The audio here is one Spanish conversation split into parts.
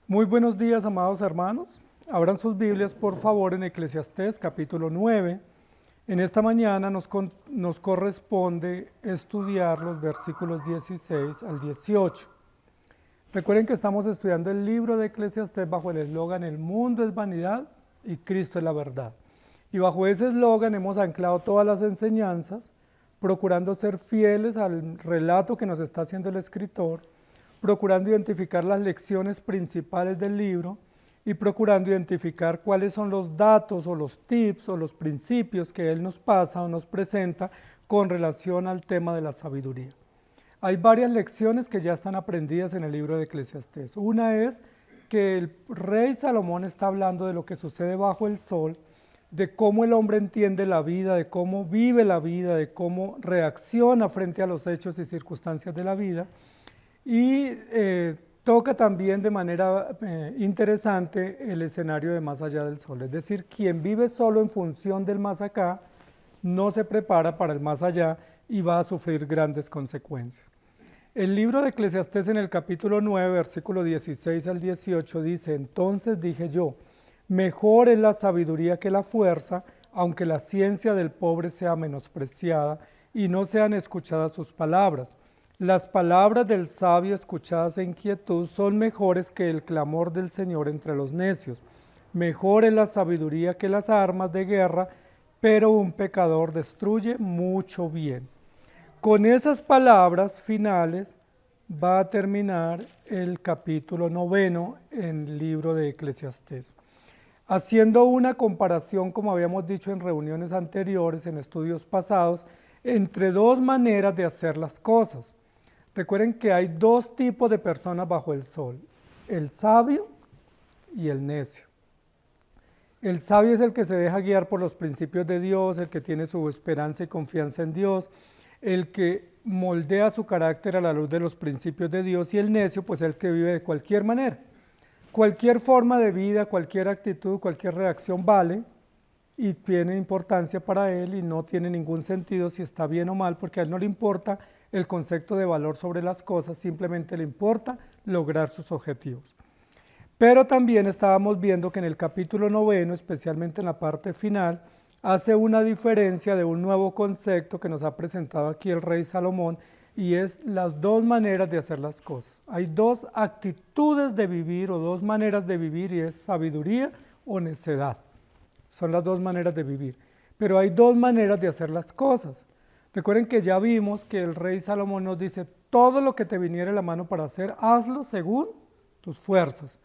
Muy buenos días, amados hermanos. Abran sus Biblias, por favor, en Eclesiastés, capítulo 9. En esta mañana nos corresponde estudiar los versículos 16 al 18. Recuerden que estamos estudiando el libro de Eclesiastés bajo el eslogan "El mundo es vanidad y Cristo es la verdad". Y bajo ese eslogan hemos anclado todas las enseñanzas, procurando ser fieles al relato que nos está haciendo el escritor, procurando identificar las lecciones principales del libro y procurando identificar cuáles son los datos o los tips o los principios que él nos pasa o nos presenta con relación al tema de la sabiduría. Hay varias lecciones que ya están aprendidas en el libro de Eclesiastés. Una es que el rey Salomón está hablando de lo que sucede bajo el sol, de cómo el hombre entiende la vida, de cómo vive la vida, de cómo reacciona frente a los hechos y circunstancias de la vida. Y toca también de manera interesante el escenario de más allá del sol. Es decir, quien vive solo en función del más acá, no se prepara para el más allá y va a sufrir grandes consecuencias. El libro de Eclesiastés en el capítulo 9, versículo 16 al 18 dice: "Entonces dije yo, mejor es la sabiduría que la fuerza, aunque la ciencia del pobre sea menospreciada y no sean escuchadas sus palabras. Las palabras del sabio escuchadas en quietud son mejores que el clamor del Señor entre los necios. Mejor es la sabiduría que las armas de guerra, pero un pecador destruye mucho bien". Con esas palabras finales va a terminar el capítulo 9 en el libro de Eclesiastés. Haciendo una comparación, como habíamos dicho en reuniones anteriores, en estudios pasados, entre dos maneras de hacer las cosas. Recuerden que hay dos tipos de personas bajo el sol: el sabio y el necio. El sabio es el que se deja guiar por los principios de Dios, el que tiene su esperanza y confianza en Dios, el que moldea su carácter a la luz de los principios de Dios, y el necio, pues el que vive de cualquier manera. Cualquier forma de vida, cualquier actitud, cualquier reacción vale y tiene importancia para él, y no tiene ningún sentido si está bien o mal, porque a él no le importa el concepto de valor sobre las cosas, simplemente le importa lograr sus objetivos. Pero también estábamos viendo que en el capítulo 9, especialmente en la parte final, hace una diferencia de un nuevo concepto que nos ha presentado aquí el rey Salomón, y es las dos maneras de hacer las cosas. Hay dos actitudes de vivir o dos maneras de vivir, y es sabiduría o necedad. Son las dos maneras de vivir. Pero hay dos maneras de hacer las cosas. Recuerden que ya vimos que el rey Salomón nos dice: todo lo que te viniere a la mano para hacer, hazlo según tus fuerzas.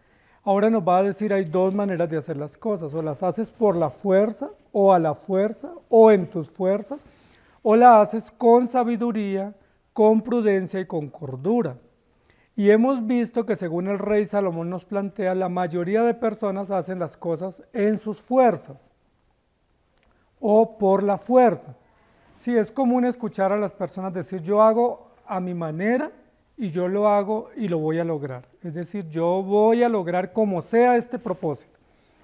Ahora nos va a decir: hay dos maneras de hacer las cosas, o las haces por la fuerza, o a la fuerza, o en tus fuerzas, o la haces con sabiduría, con prudencia y con cordura. Y hemos visto que según el rey Salomón nos plantea, la mayoría de personas hacen las cosas en sus fuerzas, o por la fuerza. Sí, es común escuchar a las personas decir: yo hago a mi manera y yo lo hago y lo voy a lograr. Es decir, yo voy a lograr como sea este propósito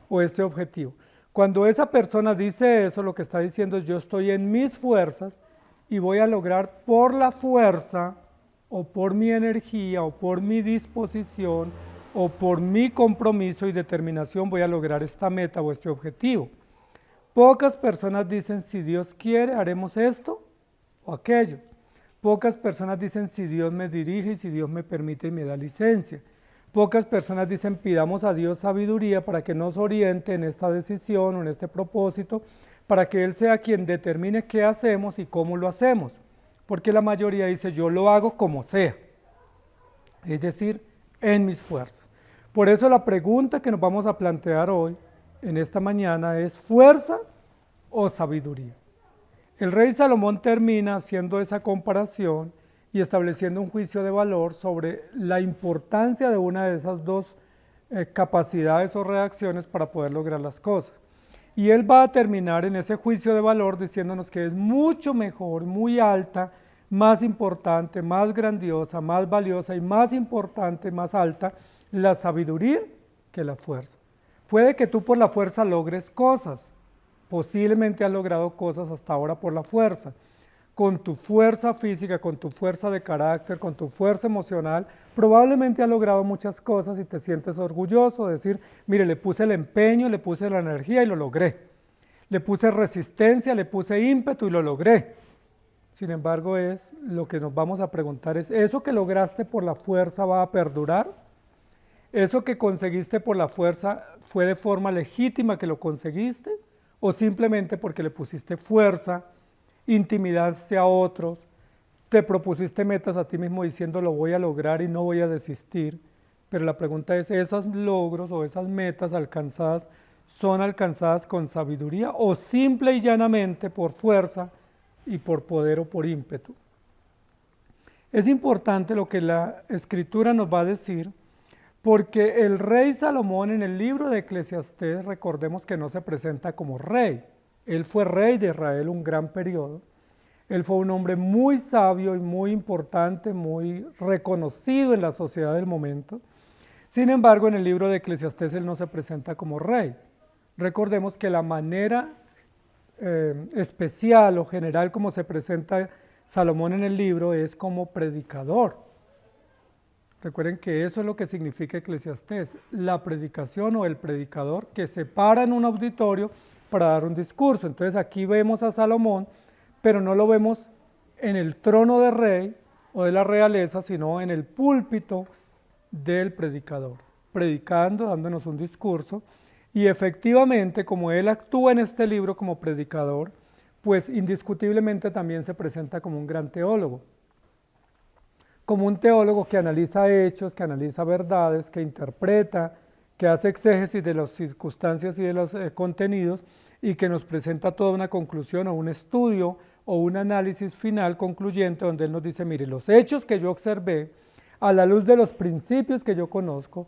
o este objetivo. Cuando esa persona dice eso, lo que está diciendo es: yo estoy en mis fuerzas y voy a lograr por la fuerza o por mi energía o por mi disposición o por mi compromiso y determinación, voy a lograr esta meta o este objetivo. Pocas personas dicen: si Dios quiere, haremos esto o aquello. Pocas personas dicen: si Dios me dirige y si Dios me permite y me da licencia. Pocas personas dicen: pidamos a Dios sabiduría para que nos oriente en esta decisión o en este propósito, para que Él sea quien determine qué hacemos y cómo lo hacemos. Porque la mayoría dice: yo lo hago como sea, es decir, en mis fuerzas. Por eso la pregunta que nos vamos a plantear hoy, en esta mañana, es: ¿fuerza o sabiduría? El rey Salomón termina haciendo esa comparación y estableciendo un juicio de valor sobre la importancia de una de esas dos capacidades o reacciones para poder lograr las cosas. Y él va a terminar en ese juicio de valor diciéndonos que es mucho mejor, muy alta, más importante, más grandiosa, más valiosa y más importante, más alta, la sabiduría que la fuerza. Puede que tú por la fuerza logres cosas, posiblemente has logrado cosas hasta ahora por la fuerza. con tu fuerza física, con tu fuerza de carácter, con tu fuerza emocional, probablemente has logrado muchas cosas y te sientes orgulloso de decir, mire, le puse el empeño, le puse la energía y lo logré. Le puse resistencia, le puse ímpetu y lo logré. Sin embargo, lo que nos vamos a preguntar es, ¿eso que lograste por la fuerza va a perdurar? ¿Eso que conseguiste por la fuerza fue de forma legítima que lo conseguiste? ¿O simplemente porque le pusiste fuerza, intimidaste a otros, te propusiste metas a ti mismo diciendo lo voy a lograr y no voy a desistir? Pero la pregunta es, ¿esos logros o esas metas alcanzadas son alcanzadas con sabiduría o simple y llanamente por fuerza y por poder o por ímpetu? Es importante lo que la Escritura nos va a decir, porque el rey Salomón en el libro de Eclesiastés, recordemos que no se presenta como rey. Él fue rey de Israel un gran periodo. Él fue un hombre muy sabio y muy importante, muy reconocido en la sociedad del momento. Sin embargo, en el libro de Eclesiastés él no se presenta como rey. Recordemos que la manera especial o general como se presenta Salomón en el libro es como predicador. Recuerden que eso es lo que significa Eclesiastés, la predicación o el predicador que se para en un auditorio para dar un discurso. Entonces aquí vemos a Salomón, pero no lo vemos en el trono de rey o de la realeza, sino en el púlpito del predicador, predicando, dándonos un discurso. Y efectivamente, como él actúa en este libro como predicador, pues indiscutiblemente también se presenta como un gran teólogo. Como un teólogo que analiza hechos, que analiza verdades, que interpreta, que hace exégesis de las circunstancias y de los contenidos y que nos presenta toda una conclusión o un estudio o un análisis final concluyente donde él nos dice, mire, los hechos que yo observé a la luz de los principios que yo conozco,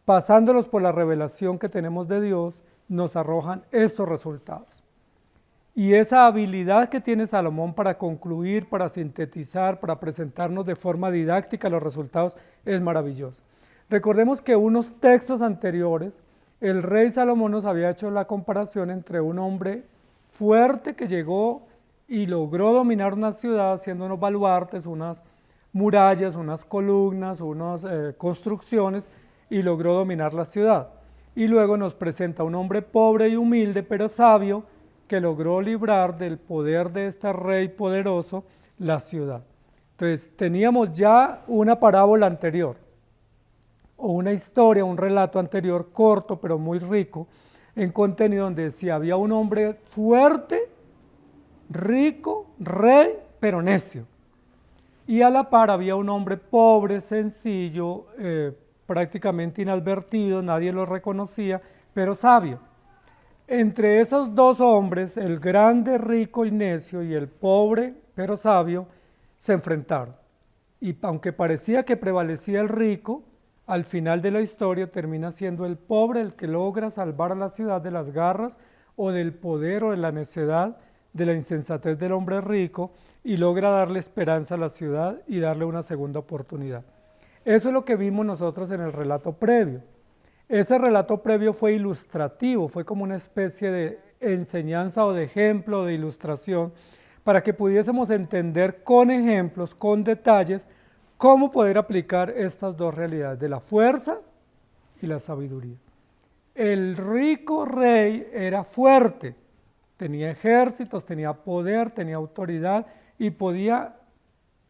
pasándolos por la revelación que tenemos de Dios, nos arrojan estos resultados. Y esa habilidad que tiene Salomón para concluir, para sintetizar, para presentarnos de forma didáctica los resultados es maravilloso. Recordemos que unos textos anteriores, el rey Salomón nos había hecho la comparación entre un hombre fuerte que llegó y logró dominar una ciudad haciendo unos baluartes, unas murallas, unas columnas, unas construcciones y logró dominar la ciudad. Y luego nos presenta un hombre pobre y humilde pero sabio que logró librar del poder de este rey poderoso la ciudad. Entonces teníamos ya una parábola anterior, o una historia, un relato anterior corto pero muy rico en contenido donde decía había un hombre fuerte, rico, rey, pero necio. Y a la par había un hombre pobre, sencillo, prácticamente inadvertido, nadie lo reconocía, pero sabio. Entre esos dos hombres, el grande, rico y necio y el pobre, pero sabio, se enfrentaron. Y aunque parecía que prevalecía el rico, al final de la historia termina siendo el pobre el que logra salvar a la ciudad de las garras o del poder o de la necedad, de la insensatez del hombre rico y logra darle esperanza a la ciudad y darle una segunda oportunidad. Eso es lo que vimos nosotros en el relato previo. Ese relato previo fue ilustrativo, fue como una especie de enseñanza o de ejemplo, de ilustración, para que pudiésemos entender con ejemplos, con detalles, cómo poder aplicar estas dos realidades, de la fuerza y la sabiduría. El rico rey era fuerte, tenía ejércitos, tenía poder, tenía autoridad y podía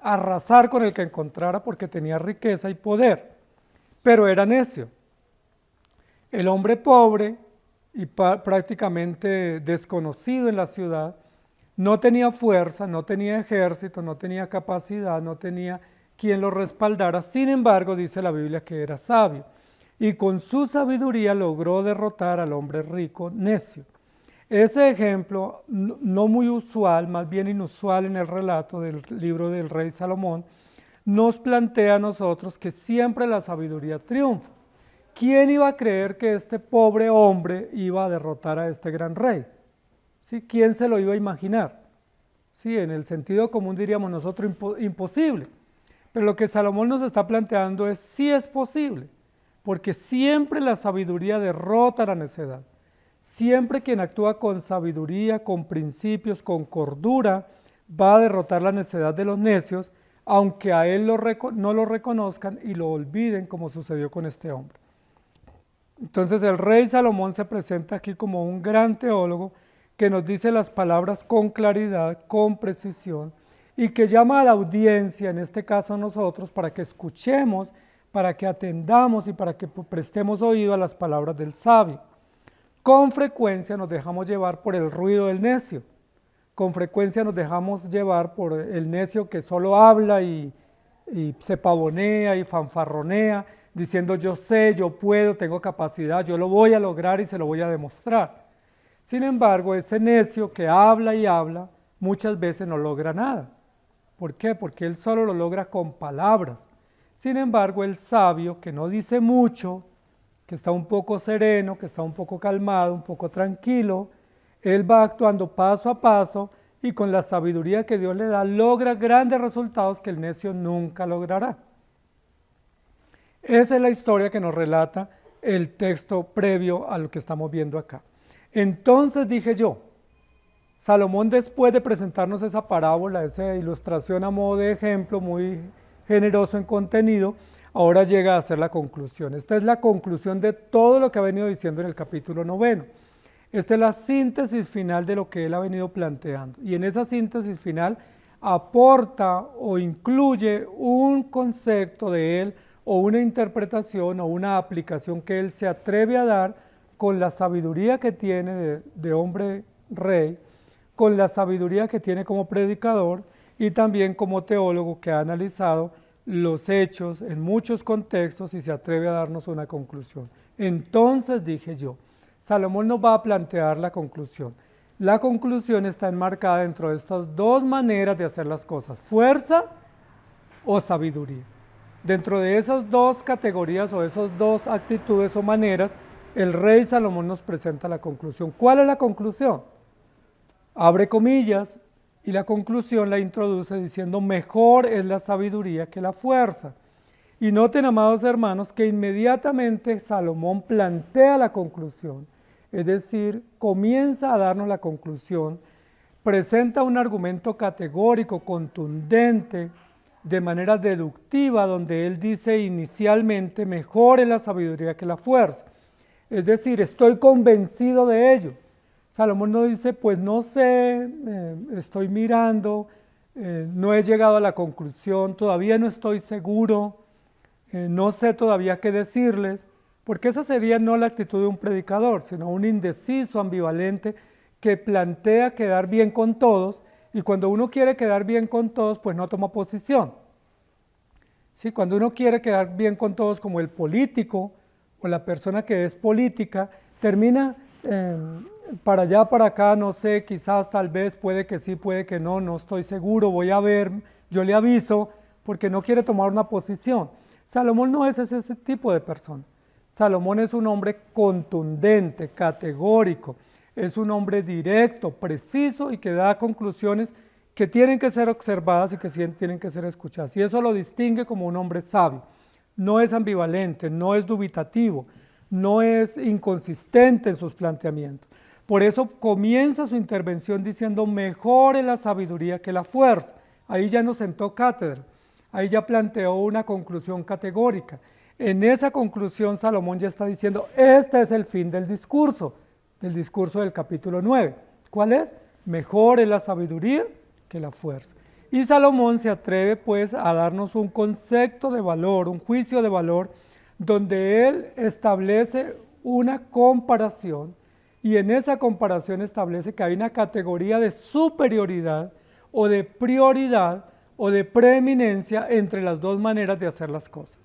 arrasar con el que encontrara porque tenía riqueza y poder, pero era necio. El hombre pobre y prácticamente desconocido en la ciudad, no tenía fuerza, no tenía ejército, no tenía capacidad, no tenía quien lo respaldara, sin embargo dice la Biblia que era sabio y con su sabiduría logró derrotar al hombre rico necio. Ese ejemplo, no muy usual, más bien inusual en el relato del libro del rey Salomón, nos plantea a nosotros que siempre la sabiduría triunfa. ¿Quién iba a creer que este pobre hombre iba a derrotar a este gran rey? ¿Sí? ¿Quién se lo iba a imaginar? Sí, en el sentido común diríamos nosotros imposible. Pero lo que Salomón nos está planteando es sí es posible, porque siempre la sabiduría derrota la necedad. Siempre quien actúa con sabiduría, con principios, con cordura, va a derrotar la necedad de los necios, aunque a él no lo reconozcan y lo olviden, como sucedió con este hombre. Entonces el rey Salomón se presenta aquí como un gran teólogo que nos dice las palabras con claridad, con precisión, y que llama a la audiencia, en este caso a nosotros, para que escuchemos, para que atendamos y para que prestemos oído a las palabras del sabio. Con frecuencia nos dejamos llevar por el ruido del necio, con frecuencia nos dejamos llevar por el necio que solo habla y se pavonea y fanfarronea, diciendo yo sé, yo puedo, tengo capacidad, yo lo voy a lograr y se lo voy a demostrar. Sin embargo, ese necio que habla y habla, muchas veces no logra nada. ¿Por qué? Porque él solo lo logra con palabras. Sin embargo, el sabio, que no dice mucho, que está un poco sereno, que está un poco calmado, un poco tranquilo, él va actuando paso a paso y con la sabiduría que Dios le da, logra grandes resultados que el necio nunca logrará. Esa es la historia que nos relata el texto previo a lo que estamos viendo acá. Entonces dije yo, Salomón, después de presentarnos esa parábola, esa ilustración a modo de ejemplo muy generoso en contenido, ahora llega a hacer la conclusión. Esta es la conclusión de todo lo que ha venido diciendo en el capítulo 9. Esta es la síntesis final de lo que él ha venido planteando. Y en esa síntesis final aporta o incluye un concepto de él o una interpretación o una aplicación que él se atreve a dar con la sabiduría que tiene de hombre rey, con la sabiduría que tiene como predicador y también como teólogo que ha analizado los hechos en muchos contextos y se atreve a darnos una conclusión. Entonces dije yo, Salomón nos va a plantear la conclusión. La conclusión está enmarcada dentro de estas dos maneras de hacer las cosas, fuerza o sabiduría. Dentro de esas dos categorías o esas dos actitudes o maneras, el rey Salomón nos presenta la conclusión. ¿Cuál es la conclusión? Abre comillas y la conclusión la introduce diciendo mejor es la sabiduría que la fuerza. Y noten, amados hermanos, que inmediatamente Salomón plantea la conclusión, es decir, comienza a darnos la conclusión, presenta un argumento categórico, contundente, de manera deductiva, donde él dice inicialmente mejor es la sabiduría que la fuerza. Es decir, estoy convencido de ello. Salomón no dice, pues no sé, estoy mirando, no he llegado a la conclusión, todavía no estoy seguro, no sé todavía qué decirles, porque esa sería no la actitud de un predicador, sino un indeciso, ambivalente, que plantea quedar bien con todos, y cuando uno quiere quedar bien con todos, pues no toma posición. ¿Sí? Cuando uno quiere quedar bien con todos, como el político o la persona que es política, termina para allá, para acá, no sé, quizás, tal vez, puede que sí, puede que no, no estoy seguro, voy a ver, yo le aviso, porque no quiere tomar una posición. Salomón no es ese tipo de persona. Salomón es un hombre contundente, categórico, es un hombre directo, preciso y que da conclusiones que tienen que ser observadas y que tienen que ser escuchadas. Y eso lo distingue como un hombre sabio. No es ambivalente, no es dubitativo, no es inconsistente en sus planteamientos. Por eso comienza su intervención diciendo mejor es la sabiduría que la fuerza. Ahí ya nos sentó cátedra, ahí ya planteó una conclusión categórica. En esa conclusión Salomón ya está diciendo, este es el fin del discurso del capítulo 9. ¿Cuál es? Mejor es la sabiduría que la fuerza. Y Salomón se atreve pues a darnos un concepto de valor, un juicio de valor, donde él establece una comparación y en esa comparación establece que hay una categoría de superioridad o de prioridad o de preeminencia entre las dos maneras de hacer las cosas.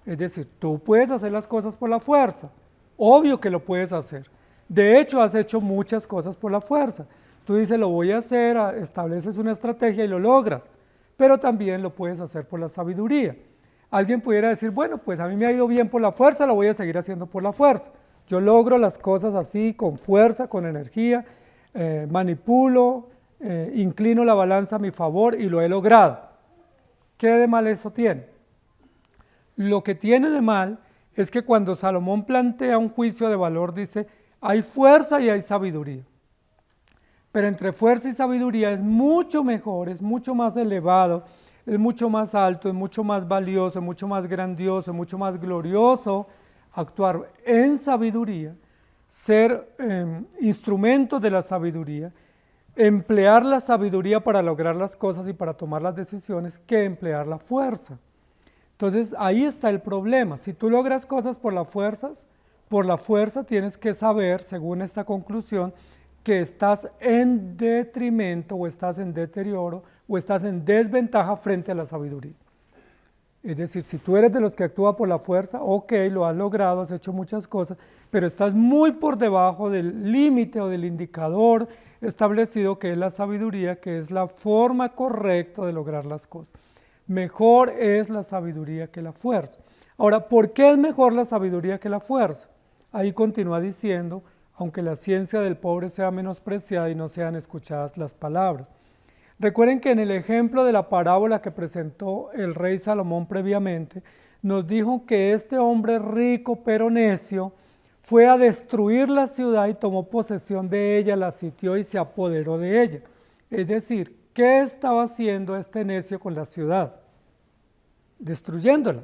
Es decir, tú puedes hacer las cosas por la fuerza, obvio que lo puedes hacer. De hecho, has hecho muchas cosas por la fuerza. Tú dices, lo voy a hacer, estableces una estrategia y lo logras, pero también lo puedes hacer por la sabiduría. Alguien pudiera decir, bueno, pues a mí me ha ido bien por la fuerza, lo voy a seguir haciendo por la fuerza. Yo logro las cosas así, con fuerza, con energía, manipulo, inclino la balanza a mi favor y lo he logrado. ¿Qué de mal eso tiene? Lo que tiene de mal es que cuando Salomón plantea un juicio de valor, dice, hay fuerza y hay sabiduría. Pero entre fuerza y sabiduría es mucho mejor, es mucho más elevado, es mucho más alto, es mucho más valioso, es mucho más grandioso, es mucho más glorioso actuar en sabiduría, ser instrumento de la sabiduría, emplear la sabiduría para lograr las cosas y para tomar las decisiones que emplear la fuerza. Entonces ahí está el problema. Si tú logras cosas por la fuerza tienes que saber, según esta conclusión, que estás en detrimento o estás en deterioro o estás en desventaja frente a la sabiduría. Es decir, si tú eres de los que actúa por la fuerza, ok, lo has logrado, has hecho muchas cosas, pero estás muy por debajo del límite o del indicador establecido que es la sabiduría, que es la forma correcta de lograr las cosas. Mejor es la sabiduría que la fuerza. Ahora, ¿por qué es mejor la sabiduría que la fuerza? Ahí continúa diciendo, aunque la ciencia del pobre sea menospreciada y no sean escuchadas las palabras. Recuerden que en el ejemplo de la parábola que presentó el rey Salomón previamente, nos dijo que este hombre rico pero necio fue a destruir la ciudad y tomó posesión de ella, la sitió y se apoderó de ella. Es decir, ¿qué estaba haciendo este necio con la ciudad? Destruyéndola,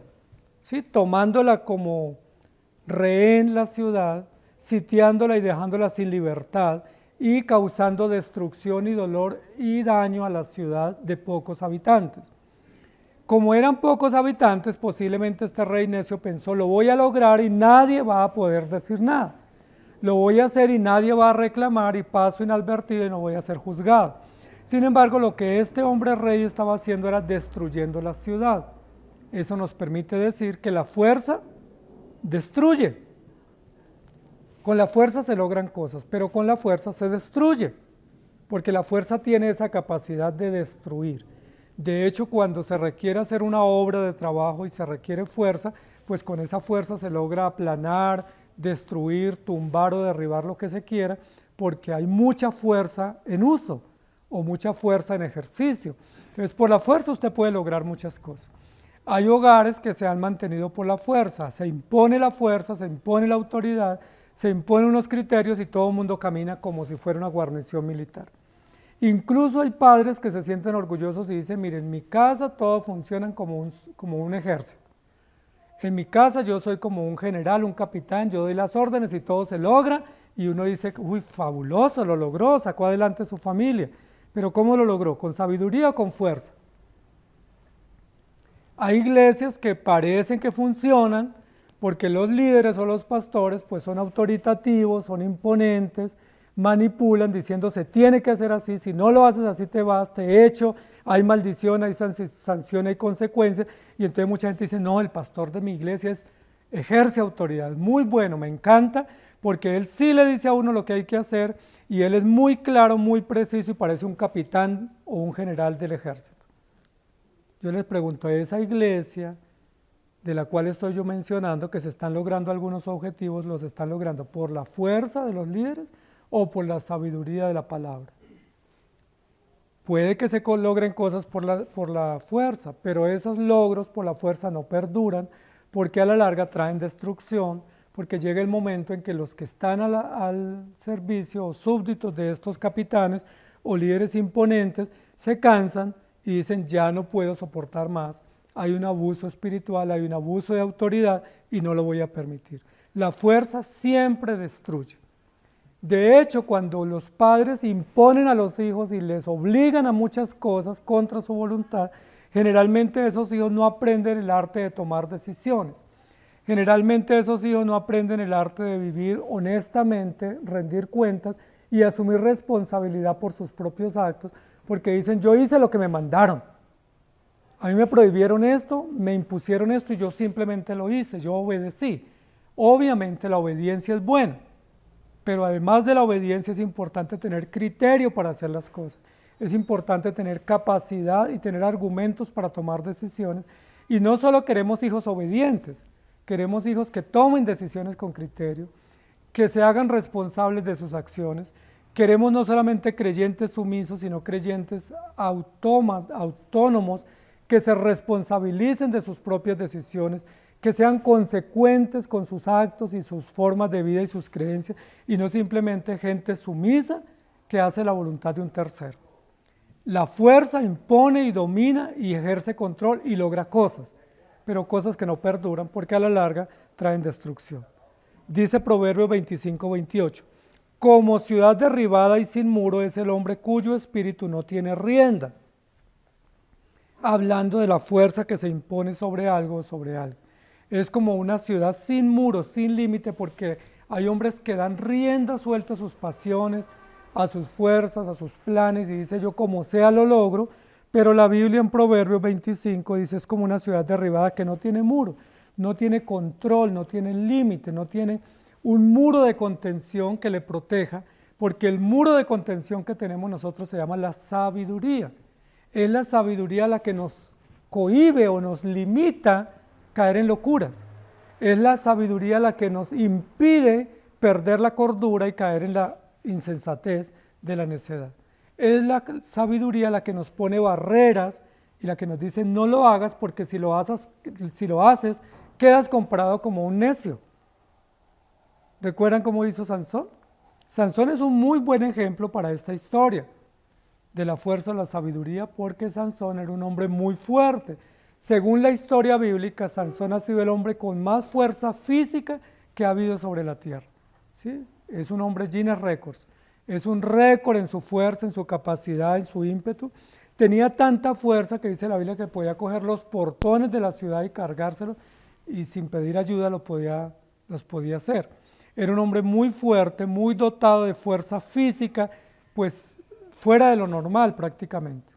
¿sí? Tomándola como rehén la ciudad, sitiándola y dejándola sin libertad y causando destrucción y dolor y daño a la ciudad de pocos habitantes. Como eran pocos habitantes, posiblemente este rey necio pensó, lo voy a lograr y nadie va a poder decir nada. Lo voy a hacer y nadie va a reclamar y paso inadvertido y no voy a ser juzgado. Sin embargo, lo que este hombre rey estaba haciendo era destruyendo la ciudad. Eso nos permite decir que la fuerza destruye. Con la fuerza se logran cosas, pero con la fuerza se destruye, porque la fuerza tiene esa capacidad de destruir. De hecho, cuando se requiere hacer una obra de trabajo y se requiere fuerza, pues con esa fuerza se logra aplanar, destruir, tumbar o derribar lo que se quiera, porque hay mucha fuerza en uso o mucha fuerza en ejercicio. Entonces, por la fuerza usted puede lograr muchas cosas. Hay hogares que se han mantenido por la fuerza, se impone la fuerza, se impone la autoridad, se imponen unos criterios y todo el mundo camina como si fuera una guarnición militar. Incluso hay padres que se sienten orgullosos y dicen, miren, en mi casa todos funcionan como un ejército. En mi casa yo soy como un general, un capitán, yo doy las órdenes y todo se logra y uno dice, uy, fabuloso, lo logró, sacó adelante su familia. Pero ¿cómo lo logró? ¿Con sabiduría o con fuerza? Hay iglesias que parecen que funcionan porque los líderes o los pastores pues son autoritativos, son imponentes, manipulan diciendo se tiene que hacer así, si no lo haces así te vas, te echo, hay maldición, hay sanción, hay consecuencias, y entonces mucha gente dice, no, el pastor de mi iglesia ejerce autoridad, muy bueno, me encanta, porque él sí le dice a uno lo que hay que hacer, y él es muy claro, muy preciso, y parece un capitán o un general del ejército. Yo les pregunto, ¿esa iglesia de la cual estoy yo mencionando que se están logrando algunos objetivos, los están logrando por la fuerza de los líderes o por la sabiduría de la palabra? Puede que se logren cosas por la fuerza, pero esos logros por la fuerza no perduran porque a la larga traen destrucción, porque llega el momento en que los que están al servicio o súbditos de estos capitanes o líderes imponentes se cansan y dicen ya no puedo soportar más, hay un abuso espiritual, hay un abuso de autoridad y no lo voy a permitir. La fuerza siempre destruye. De hecho, cuando los padres imponen a los hijos y les obligan a muchas cosas contra su voluntad, generalmente esos hijos no aprenden el arte de tomar decisiones. Generalmente esos hijos no aprenden el arte de vivir honestamente, rendir cuentas y asumir responsabilidad por sus propios actos, porque dicen, yo hice lo que me mandaron. A mí me prohibieron esto, me impusieron esto y yo simplemente lo hice, yo obedecí. Obviamente la obediencia es buena, pero además de la obediencia es importante tener criterio para hacer las cosas. Es importante tener capacidad y tener argumentos para tomar decisiones. Y no solo queremos hijos obedientes, queremos hijos que tomen decisiones con criterio, que se hagan responsables de sus acciones. Queremos no solamente creyentes sumisos, sino creyentes autónomos, que se responsabilicen de sus propias decisiones, que sean consecuentes con sus actos y sus formas de vida y sus creencias, y no simplemente gente sumisa que hace la voluntad de un tercero. La fuerza impone y domina y ejerce control y logra cosas, pero cosas que no perduran porque a la larga traen destrucción. Dice Proverbios 25-28, como ciudad derribada y sin muro es el hombre cuyo espíritu no tiene rienda. Hablando de la fuerza que se impone sobre algo o sobre algo. Es como una ciudad sin muros, sin límite, porque hay hombres que dan rienda suelta a sus pasiones, a sus fuerzas, a sus planes, y dice yo como sea lo logro, pero la Biblia en Proverbios 25 dice es como una ciudad derribada que no tiene muro, no tiene control, no tiene límite, no tiene un muro de contención que le proteja, porque el muro de contención que tenemos nosotros se llama la sabiduría. Es la sabiduría la que nos cohíbe o nos limita caer en locuras. Es la sabiduría la que nos impide perder la cordura y caer en la insensatez de la necedad. Es la sabiduría la que nos pone barreras y la que nos dice no lo hagas porque si lo haces quedas comparado como un necio. ¿Recuerdan cómo hizo Sansón? Sansón es un muy buen ejemplo para esta historia de la fuerza de la sabiduría, porque Sansón era un hombre muy fuerte. Según la historia bíblica, Sansón ha sido el hombre con más fuerza física que ha habido sobre la tierra. ¿Sí? Es un hombre Guinness Records, es un récord en su fuerza, en su capacidad, en su ímpetu. Tenía tanta fuerza que dice la Biblia que podía coger los portones de la ciudad y cargárselos y sin pedir ayuda los podía hacer. Era un hombre muy fuerte, muy dotado de fuerza física, pues fuera de lo normal prácticamente.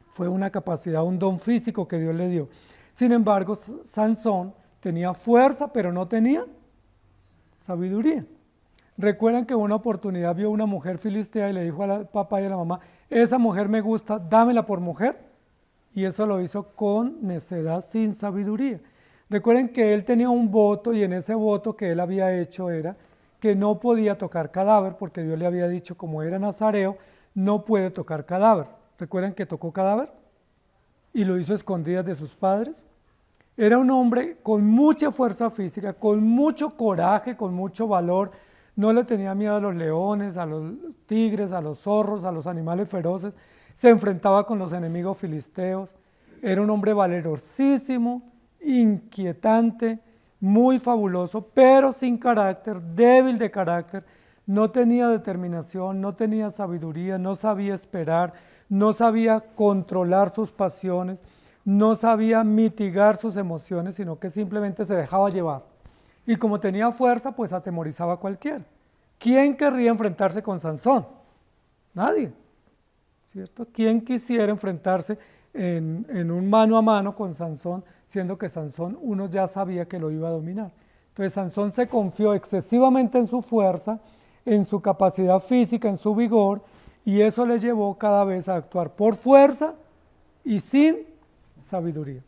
Fue una capacidad, un don físico que Dios le dio. Sin embargo, Sansón tenía fuerza, pero no tenía sabiduría. Recuerdan que una oportunidad vio una mujer filistea y le dijo al papá y a la mamá, esa mujer me gusta, dámela por mujer. Y eso lo hizo con necedad, sin sabiduría. Recuerden que él tenía un voto y en ese voto que él había hecho era que no podía tocar cadáver porque Dios le había dicho, como era nazareo, no puede tocar cadáver. ¿Recuerdan que tocó cadáver? Y lo hizo a escondidas de sus padres. Era un hombre con mucha fuerza física, con mucho coraje, con mucho valor. No le tenía miedo a los leones, a los tigres, a los zorros, a los animales feroces. Se enfrentaba con los enemigos filisteos. Era un hombre valerosísimo, inquietante, muy fabuloso, pero sin carácter, débil de carácter, no tenía determinación, no tenía sabiduría, no sabía esperar, no sabía controlar sus pasiones, no sabía mitigar sus emociones, sino que simplemente se dejaba llevar. Y como tenía fuerza, pues atemorizaba a cualquiera. ¿Quién querría enfrentarse con Sansón? Nadie, ¿cierto? ¿Quién quisiera enfrentarse en un mano a mano con Sansón, siendo que Sansón uno ya sabía que lo iba a dominar? Entonces Sansón se confió excesivamente en su fuerza, en su capacidad física, en su vigor, y eso le llevó cada vez a actuar por fuerza y sin sabiduría.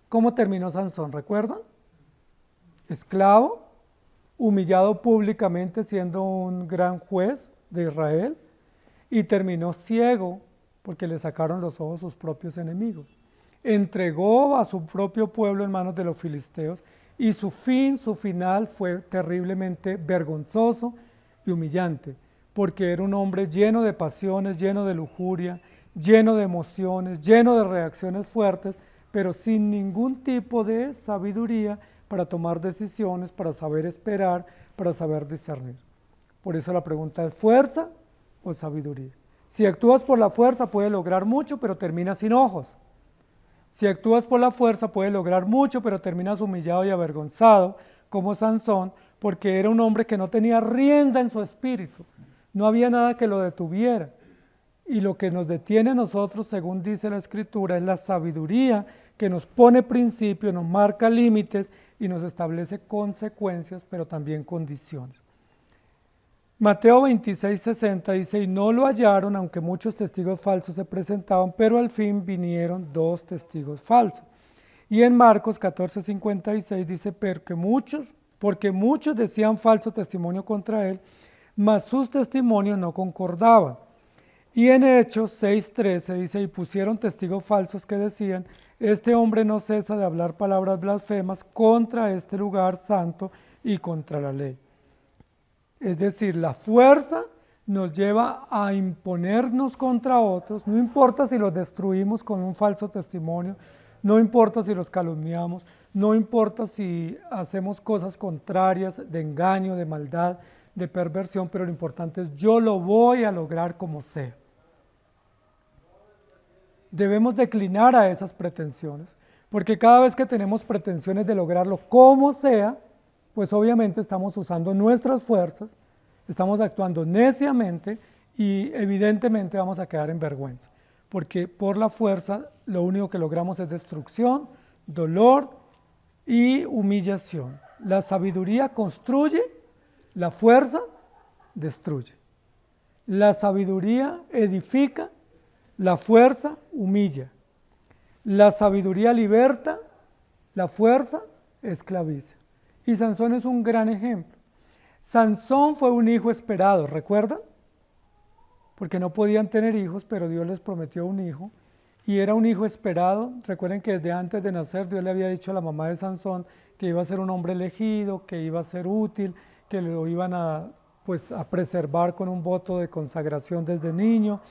¿Cómo terminó Sansón? ¿Recuerdan? Esclavo, humillado públicamente siendo un gran juez de Israel, y terminó ciego porque le sacaron los ojos sus propios enemigos. Entregó a su propio pueblo en manos de los filisteos y su final fue terriblemente vergonzoso y humillante, porque era un hombre lleno de pasiones, lleno de lujuria, lleno de emociones, lleno de reacciones fuertes, pero sin ningún tipo de sabiduría para tomar decisiones, para saber esperar, para saber discernir. Por eso la pregunta es, ¿fuerza o sabiduría? Si actúas por la fuerza puedes lograr mucho, pero terminas sin ojos. Si actúas por la fuerza puedes lograr mucho, pero terminas humillado y avergonzado, como Sansón, porque era un hombre que no tenía rienda en su espíritu. No había nada que lo detuviera. Y lo que nos detiene a nosotros, según dice la Escritura, es la sabiduría que nos pone principios, nos marca límites y nos establece consecuencias, pero también condiciones. Mateo 26:60 dice, y no lo hallaron, aunque muchos testigos falsos se presentaban, pero al fin vinieron 2 testigos falsos. Y en Marcos 14:56 dice, porque muchos decían falso testimonio contra él, mas sus testimonios no concordaban. Y en Hechos 6:13 dice, y pusieron testigos falsos que decían, este hombre no cesa de hablar palabras blasfemas contra este lugar santo y contra la ley. Es decir, la fuerza nos lleva a imponernos contra otros, no importa si los destruimos con un falso testimonio, no importa si los calumniamos, no importa si hacemos cosas contrarias de engaño, de maldad, de perversión, pero lo importante es yo lo voy a lograr como sea. Debemos declinar a esas pretensiones, porque cada vez que tenemos pretensiones de lograrlo como sea, pues obviamente estamos usando nuestras fuerzas, estamos actuando neciamente y evidentemente vamos a quedar en vergüenza, porque por la fuerza lo único que logramos es destrucción, dolor y humillación. La sabiduría construye, la fuerza destruye. La sabiduría edifica, la fuerza humilla. La sabiduría liberta, la fuerza esclaviza. Y Sansón es un gran ejemplo. Sansón fue un hijo esperado, ¿recuerdan? Porque no podían tener hijos, pero Dios les prometió un hijo. Y era un hijo esperado. Recuerden que desde antes de nacer Dios le había dicho a la mamá de Sansón que iba a ser un hombre elegido, que iba a ser útil, que lo iban a preservar con un voto de consagración desde niño,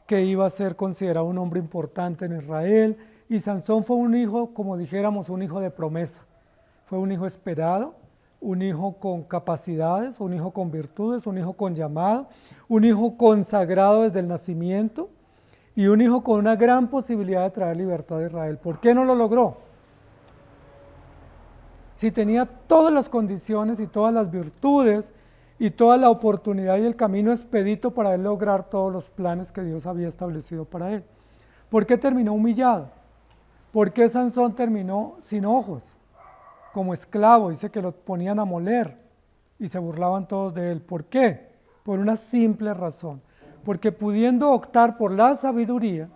que iba a ser considerado un hombre importante en Israel. Y Sansón fue un hijo, como dijéramos, un hijo de promesa. Fue un hijo esperado, un hijo con capacidades, un hijo con virtudes, un hijo con llamado, un hijo consagrado desde el nacimiento y un hijo con una gran posibilidad de traer libertad a Israel. ¿Por qué no lo logró? Si tenía todas las condiciones y todas las virtudes y toda la oportunidad y el camino expedito para él lograr todos los planes que Dios había establecido para él. ¿Por qué terminó humillado? ¿Por qué Sansón terminó sin ojos? Como esclavo, dice que lo ponían a moler y se burlaban todos de él. ¿Por qué? Por una simple razón. Porque pudiendo optar por la sabiduría,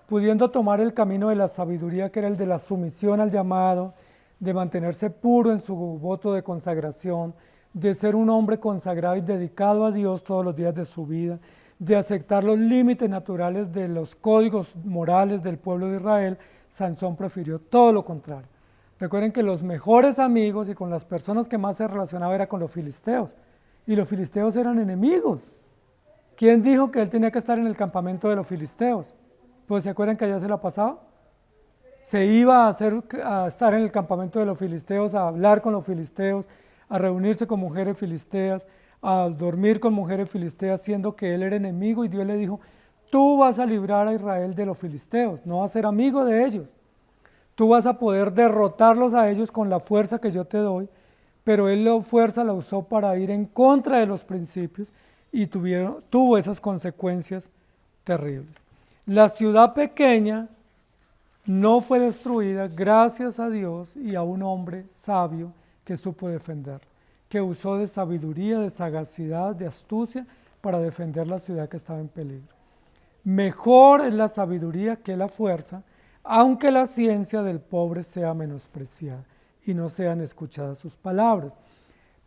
pudiendo tomar el camino de la sabiduría, que era el de la sumisión al llamado, de mantenerse puro en su voto de consagración, de ser un hombre consagrado y dedicado a Dios todos los días de su vida, de aceptar los límites naturales de los códigos morales del pueblo de Israel, Sansón prefirió todo lo contrario. Recuerden que los mejores amigos y con las personas que más se relacionaba era con los filisteos, y los filisteos eran enemigos. ¿Quién dijo que él tenía que estar en el campamento de los filisteos? Pues ¿se acuerdan que allá se la pasaba? Se iba a estar en el campamento de los filisteos, a hablar con los filisteos, a reunirse con mujeres filisteas, a dormir con mujeres filisteas, siendo que él era enemigo, y Dios le dijo, tú vas a librar a Israel de los filisteos, no vas a ser amigo de ellos. Tú vas a poder derrotarlos a ellos con la fuerza que yo te doy, pero él la fuerza la usó para ir en contra de los principios y tuvo esas consecuencias terribles. La ciudad pequeña no fue destruida gracias a Dios y a un hombre sabio que supo defender, que usó de sabiduría, de sagacidad, de astucia para defender la ciudad que estaba en peligro. Mejor es la sabiduría que la fuerza, aunque la ciencia del pobre sea menospreciada y no sean escuchadas sus palabras.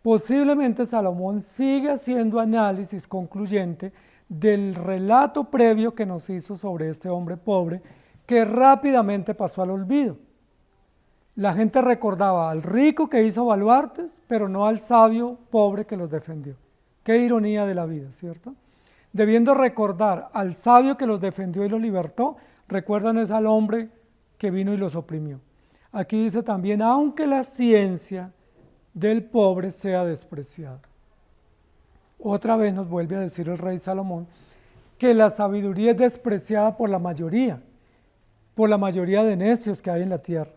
Posiblemente Salomón sigue haciendo análisis concluyente del relato previo que nos hizo sobre este hombre pobre, que rápidamente pasó al olvido. La gente recordaba al rico que hizo baluartes, pero no al sabio pobre que los defendió. Qué ironía de la vida, ¿cierto? Debiendo recordar al sabio que los defendió y los libertó, recuerdan es al hombre que vino y los oprimió. Aquí dice también, aunque la ciencia del pobre sea despreciada. Otra vez nos vuelve a decir el rey Salomón que la sabiduría es despreciada por la mayoría de necios que hay en la tierra.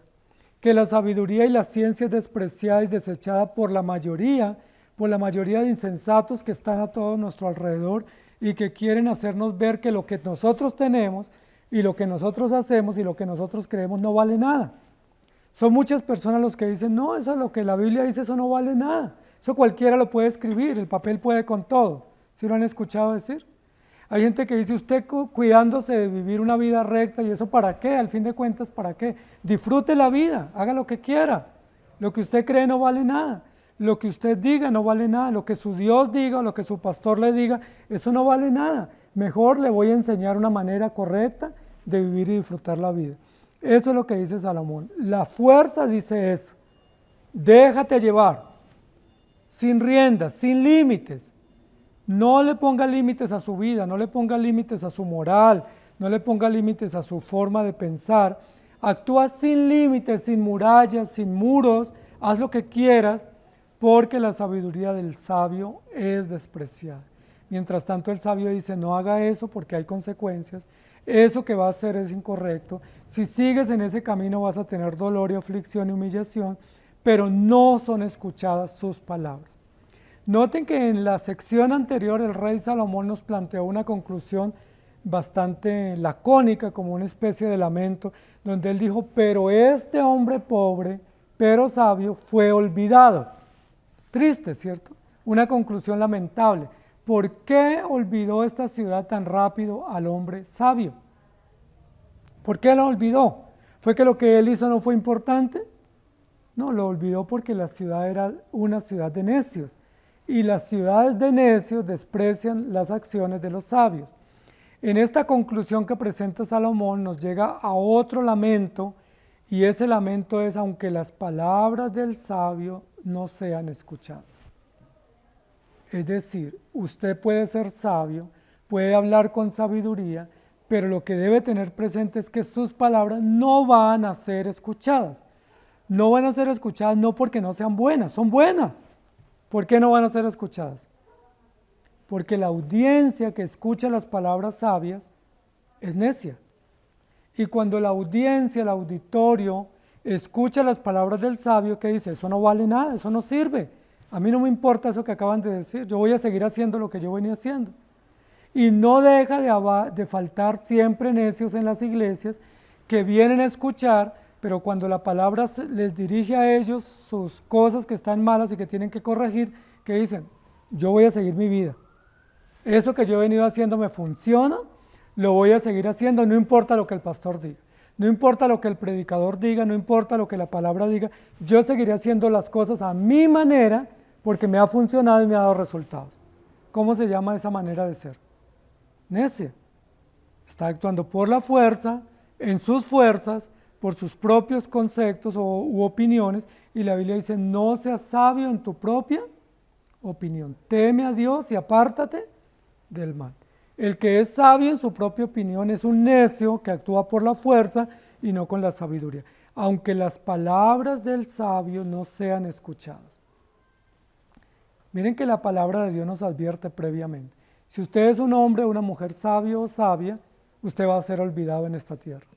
Que la sabiduría y la ciencia es despreciada y desechada por la mayoría de insensatos que están a todo nuestro alrededor y que quieren hacernos ver que lo que nosotros tenemos y lo que nosotros hacemos y lo que nosotros creemos no vale nada. Son muchas personas los que dicen, no, eso es lo que la Biblia dice, eso no vale nada. Eso cualquiera lo puede escribir, el papel puede con todo. ¿Sí lo han escuchado decir? Hay gente que dice, usted cuidándose de vivir una vida recta, ¿y eso para qué? Al fin de cuentas, ¿para qué? Disfrute la vida, haga lo que quiera. Lo que usted cree no vale nada. Lo que usted diga no vale nada. Lo que su Dios diga o lo que su pastor le diga, eso no vale nada. Mejor le voy a enseñar una manera correcta de vivir y disfrutar la vida. Eso es lo que dice Salomón. La fuerza dice eso. Déjate llevar, sin riendas, sin límites. No le ponga límites a su vida, no le ponga límites a su moral, no le ponga límites a su forma de pensar. Actúa sin límites, sin murallas, sin muros, haz lo que quieras, porque la sabiduría del sabio es despreciada. Mientras tanto el sabio dice, no haga eso porque hay consecuencias, eso que va a hacer es incorrecto, si sigues en ese camino vas a tener dolor y aflicción y humillación, pero no son escuchadas sus palabras. Noten que en la sección anterior el rey Salomón nos planteó una conclusión bastante lacónica, como una especie de lamento, donde él dijo, pero este hombre pobre, pero sabio, fue olvidado. Triste, ¿cierto? Una conclusión lamentable. ¿Por qué olvidó esta ciudad tan rápido al hombre sabio? ¿Por qué lo olvidó? ¿Fue que lo que él hizo no fue importante? No, lo olvidó porque la ciudad era una ciudad de necios. Y las ciudades de necios desprecian las acciones de los sabios. En esta conclusión que presenta Salomón nos llega a otro lamento, y ese lamento es aunque las palabras del sabio no sean escuchadas. Es decir, usted puede ser sabio, puede hablar con sabiduría, pero lo que debe tener presente es que sus palabras no van a ser escuchadas. No van a ser escuchadas no porque no sean buenas, son buenas. ¿Por qué no van a ser escuchadas? Porque la audiencia que escucha las palabras sabias es necia. Y cuando la audiencia, el auditorio, escucha las palabras del sabio, ¿qué dice? Eso no vale nada, eso no sirve. A mí no me importa eso que acaban de decir, yo voy a seguir haciendo lo que yo venía haciendo. Y no deja de faltar siempre necios en las iglesias que vienen a escuchar, pero cuando la palabra les dirige a ellos sus cosas que están malas y que tienen que corregir, que dicen, yo voy a seguir mi vida. Eso que yo he venido haciendo me funciona, lo voy a seguir haciendo, no importa lo que el pastor diga, no importa lo que el predicador diga, no importa lo que la palabra diga, yo seguiré haciendo las cosas a mi manera porque me ha funcionado y me ha dado resultados. ¿Cómo se llama esa manera de ser? Necia. Está actuando por la fuerza, en sus fuerzas, por sus propios conceptos u opiniones, y la Biblia dice, no seas sabio en tu propia opinión, teme a Dios y apártate del mal. El que es sabio en su propia opinión es un necio que actúa por la fuerza y no con la sabiduría, aunque las palabras del sabio no sean escuchadas. Miren que la palabra de Dios nos advierte previamente. Si usted es un hombre o una mujer sabio o sabia, usted va a ser olvidado en esta tierra.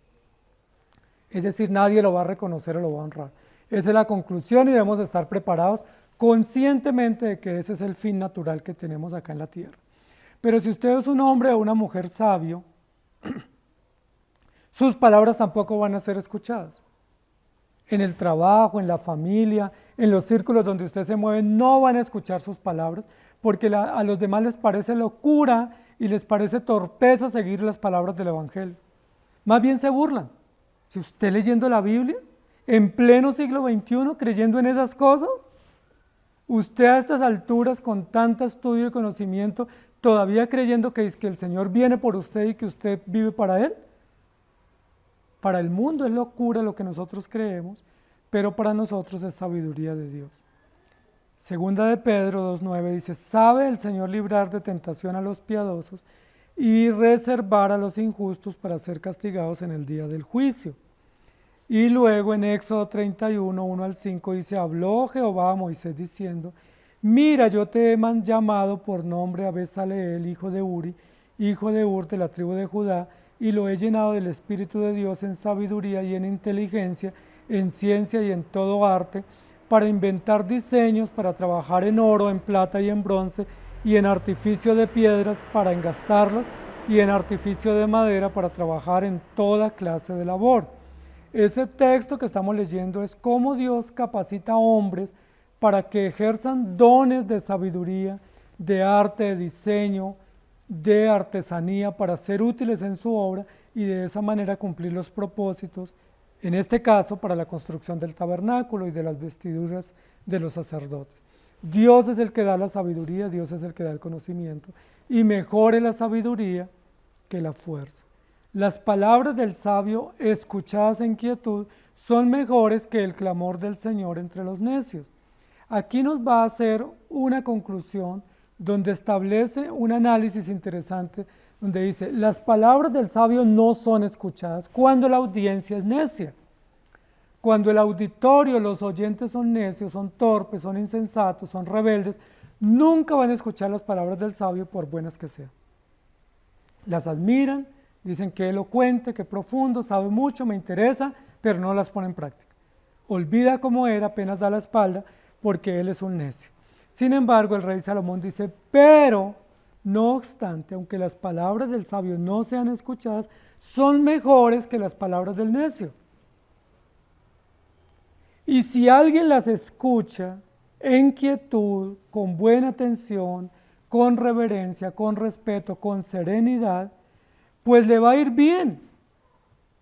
Es decir, nadie lo va a reconocer o lo va a honrar. Esa es la conclusión y debemos estar preparados conscientemente de que ese es el fin natural que tenemos acá en la tierra. Pero si usted es un hombre o una mujer sabio, sus palabras tampoco van a ser escuchadas. En el trabajo, en la familia, en los círculos donde usted se mueve, no van a escuchar sus palabras, porque a los demás les parece locura y les parece torpeza seguir las palabras del Evangelio. Más bien se burlan. Si usted leyendo la Biblia, en pleno siglo XXI, creyendo en esas cosas, usted a estas alturas, con tanto estudio y conocimiento, todavía creyendo que el Señor viene por usted y que usted vive para Él. Para el mundo es locura lo que nosotros creemos, pero para nosotros es sabiduría de Dios. Segunda de Pedro 2:9 dice, sabe el Señor librar de tentación a los piadosos y reservar a los injustos para ser castigados en el día del juicio. Y luego en Éxodo 31, 1-5 dice, habló Jehová a Moisés diciendo, mira, yo te he llamado por nombre a Bezaleel, hijo de Uri, hijo de Ur de la tribu de Judá, y lo he llenado del Espíritu de Dios en sabiduría y en inteligencia, en ciencia y en todo arte, para inventar diseños, para trabajar en oro, en plata y en bronce, y en artificio de piedras para engastarlas, y en artificio de madera para trabajar en toda clase de labor. Ese texto que estamos leyendo es cómo Dios capacita a hombres para que ejerzan dones de sabiduría, de arte, de diseño, de artesanía, para ser útiles en su obra y de esa manera cumplir los propósitos, en este caso para la construcción del tabernáculo y de las vestiduras de los sacerdotes. Dios es el que da la sabiduría, Dios es el que da el conocimiento, y mejor es la sabiduría que la fuerza. Las palabras del sabio, escuchadas en quietud, son mejores que el clamor del Señor entre los necios. Aquí nos va a hacer una conclusión donde establece un análisis interesante, donde dice, las palabras del sabio no son escuchadas cuando la audiencia es necia. Cuando el auditorio, los oyentes son necios, son torpes, son insensatos, son rebeldes, nunca van a escuchar las palabras del sabio por buenas que sean. Las admiran, dicen que elocuente, que profundo, sabe mucho, me interesa, pero no las pone en práctica. Olvida cómo era, apenas da la espalda, porque él es un necio. Sin embargo, el rey Salomón dice, pero, no obstante, aunque las palabras del sabio no sean escuchadas, son mejores que las palabras del necio. Y si alguien las escucha en quietud, con buena atención, con reverencia, con respeto, con serenidad, pues le va a ir bien.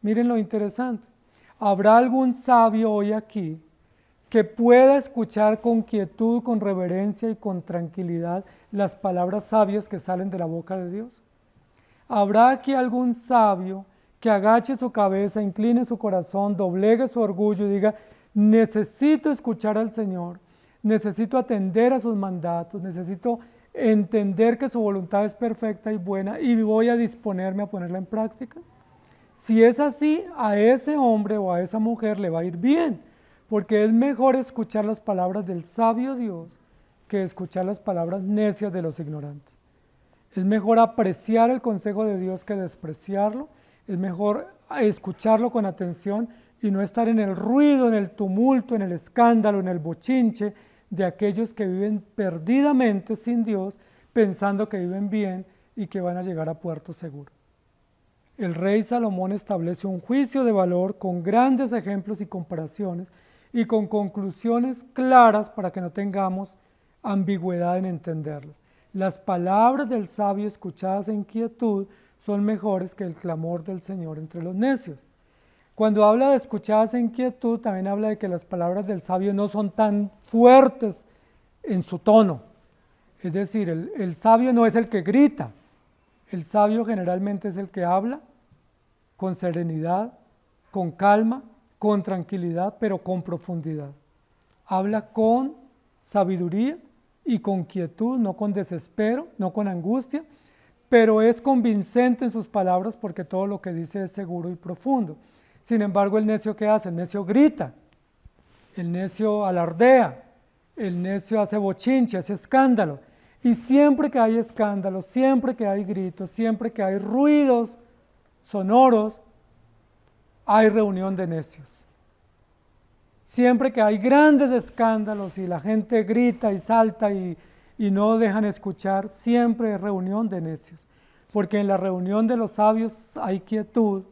Miren lo interesante. ¿Habrá algún sabio hoy aquí que pueda escuchar con quietud, con reverencia y con tranquilidad las palabras sabias que salen de la boca de Dios? ¿Habrá aquí algún sabio que agache su cabeza, incline su corazón, doblegue su orgullo y diga, necesito escuchar al Señor, necesito atender a sus mandatos, necesito entender que su voluntad es perfecta y buena y voy a disponerme a ponerla en práctica? Si es así, a ese hombre o a esa mujer le va a ir bien, porque es mejor escuchar las palabras del sabio Dios que escuchar las palabras necias de los ignorantes. Es mejor apreciar el consejo de Dios que despreciarlo, es mejor escucharlo con atención y no estar en el ruido, en el tumulto, en el escándalo, en el bochinche de aquellos que viven perdidamente sin Dios, pensando que viven bien y que van a llegar a puerto seguro. El rey Salomón establece un juicio de valor con grandes ejemplos y comparaciones y con conclusiones claras para que no tengamos ambigüedad en entenderlas. Las palabras del sabio escuchadas en quietud son mejores que el clamor del Señor entre los necios. Cuando habla de escuchadas en quietud, también habla de que las palabras del sabio no son tan fuertes en su tono. Es decir, el sabio no es el que grita, el sabio generalmente es el que habla con serenidad, con calma, con tranquilidad, pero con profundidad. Habla con sabiduría y con quietud, no con desespero, no con angustia, pero es convincente en sus palabras porque todo lo que dice es seguro y profundo. Sin embargo, el necio, ¿qué hace? El necio grita, el necio alardea, el necio hace bochinche, hace escándalo. Y siempre que hay escándalos, siempre que hay gritos, siempre que hay ruidos sonoros, hay reunión de necios. Siempre que hay grandes escándalos y la gente grita y salta y no dejan escuchar, siempre es reunión de necios. Porque en la reunión de los sabios hay quietud,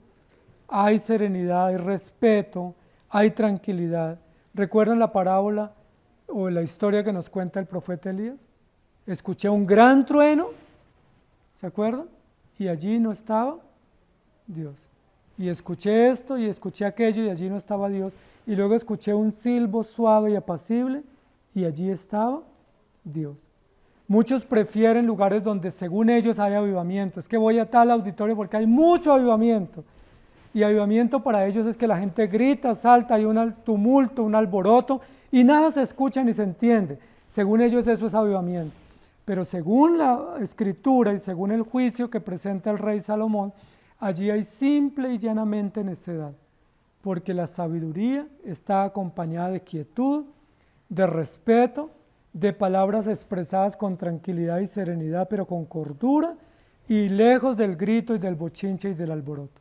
hay serenidad, hay respeto, hay tranquilidad. ¿Recuerdan la parábola o la historia que nos cuenta el profeta Elías? Escuché un gran trueno, ¿se acuerdan? Y allí no estaba Dios. Y escuché esto y escuché aquello y allí no estaba Dios. Y luego escuché un silbo suave y apacible y allí estaba Dios. Muchos prefieren lugares donde según ellos hay avivamiento. Es que voy a tal auditorio porque hay mucho avivamiento. Y avivamiento para ellos es que la gente grita, salta, hay un tumulto, un alboroto y nada se escucha ni se entiende. Según ellos eso es avivamiento. Pero según la escritura y según el juicio que presenta el rey Salomón, allí hay simple y llanamente necedad, porque la sabiduría está acompañada de quietud, de respeto, de palabras expresadas con tranquilidad y serenidad, pero con cordura y lejos del grito y del bochinche y del alboroto.